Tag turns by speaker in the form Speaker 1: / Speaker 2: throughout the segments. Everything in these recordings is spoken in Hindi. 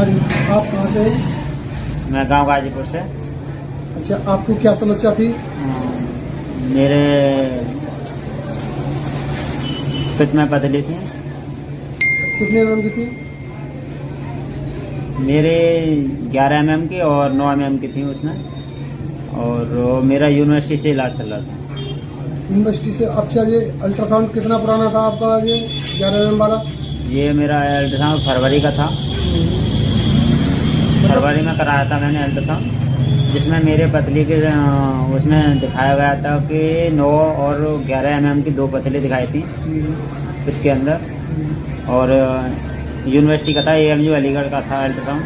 Speaker 1: हाँ जी, आप कहाँ से हैं?
Speaker 2: मैं गांव गाजीपुर से।
Speaker 1: अच्छा, आपको क्या समस्या थी?
Speaker 2: मेरे पित्त में पथरी थी।
Speaker 1: कितने mm की थी?
Speaker 2: मेरे 11 mm की और 9 mm की थी उसमें, और मेरा यूनिवर्सिटी से इलाज चल रहा था।
Speaker 1: यूनिवर्सिटी से? अच्छा, ये अल्ट्रासाउंड कितना पुराना था आपका, ये 11 mm वाला?
Speaker 2: ये मेरा अल्ट्रासाउंड फरवरी का था। फरवरी में कराया था मैंने अल्ट्रासाउंड, जिसमें मेरे पतली के उसमें दिखाया गया था कि 9 और 11 mm की 2 पतली दिखाई थी पित्त के अंदर। और यूनिवर्सिटी का था, AMU अलीगढ़ का था अल्ट्रासाउंड,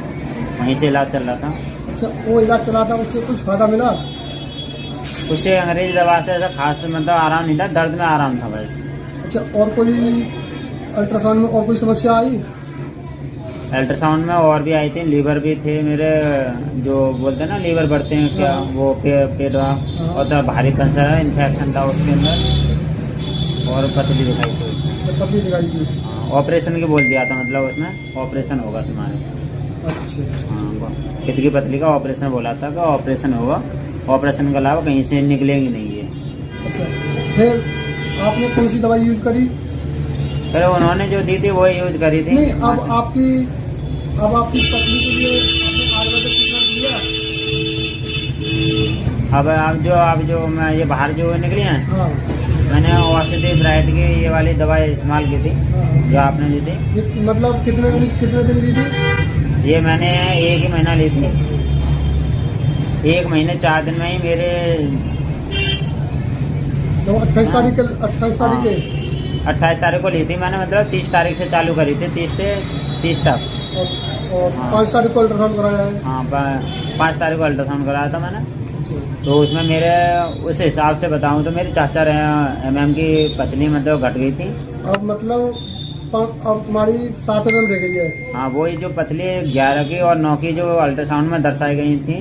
Speaker 2: वहीं से इलाज चल रहा था।
Speaker 1: अच्छा, वो इलाज चला था, उससे कुछ फायदा मिला?
Speaker 2: उससे अंग्रेजी दवा से ऐसा खास मतलब आराम नहीं था, दर्द में आराम था बस।
Speaker 1: अच्छा, और कोई अल्ट्रासाउंड में और कोई समस्या आई?
Speaker 2: अल्ट्रासाउंड में और भी आई थी, लीवर भी थे मेरे, जो बोलते हैं ना लीवर बढ़ते हैं क्या, वो पेट और तो भारी कैंसर इन्फेक्शन था उसके अंदर, और पतली दिखाई थी।
Speaker 1: पतली दिखाई थी?
Speaker 2: ऑपरेशन की बोल दिया था, मतलब उसमें ऑपरेशन होगा तुम्हारे।
Speaker 1: अच्छा।
Speaker 2: हाँ, पित्त की पतली का ऑपरेशन बोला था कि ऑपरेशन होगा, ऑपरेशन के अलावा कहीं से निकलेंगी नहीं ये।
Speaker 1: अच्छा, फिर आपने कौन सी दवाई यूज करी?
Speaker 2: फिर उन्होंने जो दी थी वो यूज करी थी।
Speaker 1: नहीं, अब आपकी पत्नी के लिए आपने आयुर्वेदिक ट्रीटमेंट लिया?
Speaker 2: अब जो मैं ये बाहर जो निकली हैं,
Speaker 1: हाँ।
Speaker 2: मैंने औषधि ब्राइट की ये वाली दवाई इस्तेमाल की थी,
Speaker 1: हाँ।
Speaker 2: जो आपने दी थी।
Speaker 1: मतलब कितने दिन ली थी?
Speaker 2: ये मैंने 1 ही महीना ली थी। 1 महीने 4 दिन में ही मेरे
Speaker 1: तो 28 तारीख के
Speaker 2: 28 तारीख को ली थी मैंने, मतलब 30 तारीख से चालू करी थी, 30 से 30 तक।
Speaker 1: और 5 तारीख को अल्ट्रासाउंड कराया है?
Speaker 2: हाँ, 5 तारीख को अल्ट्रासाउंड कराया था मैंने। तो उसमें मेरे उस हिसाब से बताऊं तो मेरी 4 mm की पतली मतलब घट गई थी।
Speaker 1: अब मतलब अब तुम्हारी 7 mm रह गई है?
Speaker 2: हाँ, वही जो पतली 11 की और 9 की जो अल्ट्रासाउंड में दर्शाई गई थी,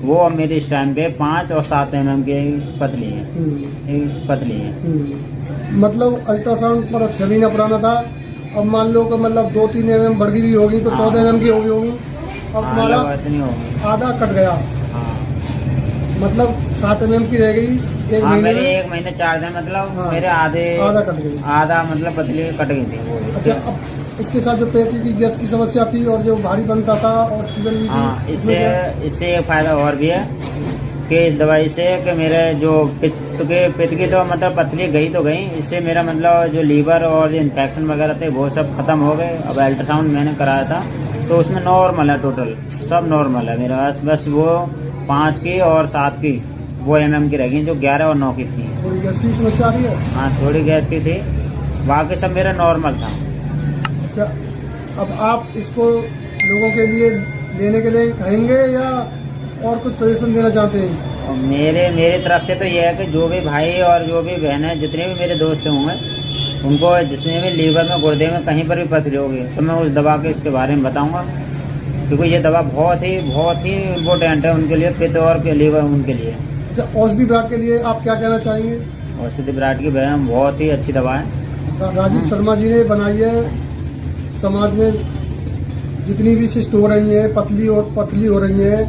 Speaker 2: वो अब मेरे इस टाइम पे 5 और 7 mm की पतली है।
Speaker 1: मतलब अल्ट्रासाउंड पर 6 महीना पुराना था, अब मान लो कि मतलब 2-3 mm बढ़ गई होगी तो 14 mm की होगी। अब तुम्हारा आधा कट गया।
Speaker 2: हाँ,
Speaker 1: मतलब 7 mm की रह गई 1 महीने में।
Speaker 2: 1 महीने 4 दिन मतलब। हाँ, मेरे
Speaker 1: आधा कट गई,
Speaker 2: आधा मतलब पतली कट गई थी वो।
Speaker 1: अच्छा, अब इसके साथ जो पेट की गैस की समस्या थी और जो भारी बनता था और ऑक्सीजन भी थी,
Speaker 2: इससे एक फायदा और भी है कि इस दवाई से कि मेरे जो पित्त की तो मतलब पतली गई तो गई, इससे मेरा मतलब जो लीवर और इन्फेक्शन वगैरह थे वो सब खत्म हो गए। अब अल्ट्रासाउंड मैंने कराया था तो उसमें नॉर्मल है, टोटल सब नॉर्मल है मेरा, बस वो 5 की और 7 की वो MM की रह गई, जो 11 और 9 की थी।
Speaker 1: थोड़ी गैस की समस्या भी है?
Speaker 2: हाँ, थोड़ी गैस की थी, बाकी सब मेरा नॉर्मल था।
Speaker 1: अच्छा, अब आप इसको लोगों के लिए लेने के लिए कहेंगे या और कुछ सजेशन देना चाहते हैं?
Speaker 2: और मेरे तरफ से तो ये है कि जो भी भाई और जो भी बहन है, जितने भी मेरे दोस्त होंगे, उनको जिसने भी लीवर में गुर्दे में कहीं पर भी पथरी होगी तो मैं उस दवा के इसके बारे में बताऊंगा, क्योंकि ये दवा बहुत ही इम्पोर्टेंट है उनके लिए, पित्त और लीवर उनके लिए।
Speaker 1: अच्छा, औषधि विभाग के लिए आप क्या कहना चाहेंगे?
Speaker 2: औषधि विराट की बहुत ही अच्छी दवा है,
Speaker 1: राजीव शर्मा जी ने बनाई है। समाज में जितनी भी शिष्ट हो रही है, पतली हो रही है,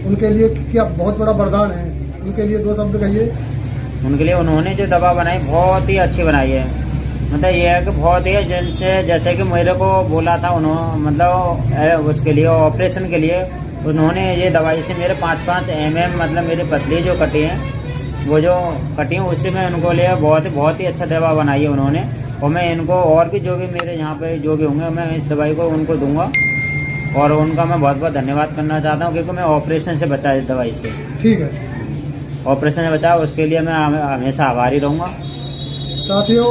Speaker 1: उनके लिए क्या बहुत बड़ा वरदान है। उनके लिए 2 शब्द कहिए।
Speaker 2: उनके लिए उन्होंने जो दवा बनाई बहुत ही अच्छी बनाई है, मतलब ये है कि बहुत ही जैसे कि मेरे को बोला था उन्होंने, मतलब उसके लिए ऑपरेशन के लिए उन्होंने ये दवाई से मेरे 5-5 mm मतलब मेरी पतली जो कटी है, वो जो कटी है उससे मैं उनको लिया, बहुत ही अच्छा दवा बनाई है उन्होंने। और मैं इनको और भी जो भी मेरे यहाँ पे जो भी होंगे, मैं इस दवाई को उनको दूंगा और उनका मैं बहुत धन्यवाद करना चाहता हूँ, क्योंकि मैं ऑपरेशन से बचा इस दवाई से।
Speaker 1: ठीक है,
Speaker 2: ऑपरेशन से बचा, उसके लिए मैं हमेशा आभारी रहूँगा।
Speaker 1: साथियों,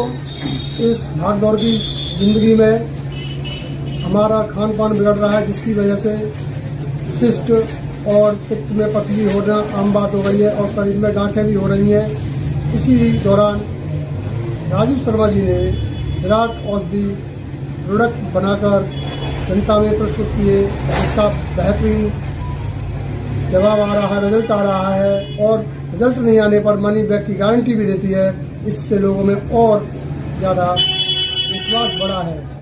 Speaker 1: इस भाग दौड़ की जिंदगी में हमारा खान पान बिगड़ रहा है, जिसकी वजह से शिष्ट और पित्त में पतली होना आम बात हो गई है और शरीर में गांठें भी हो रही हैं। इसी दौरान राजीव शर्मा जी ने विराट औषधि प्रोडक्ट बनाकर जनता में प्रस्तुत किए, इसका बेहतरीन जवाब आ रहा है, रिजल्ट आ रहा है, और रिजल्ट नहीं आने पर मनी बैक की गारंटी भी देती है। इससे लोगों में और ज़्यादा विश्वास बढ़ा है।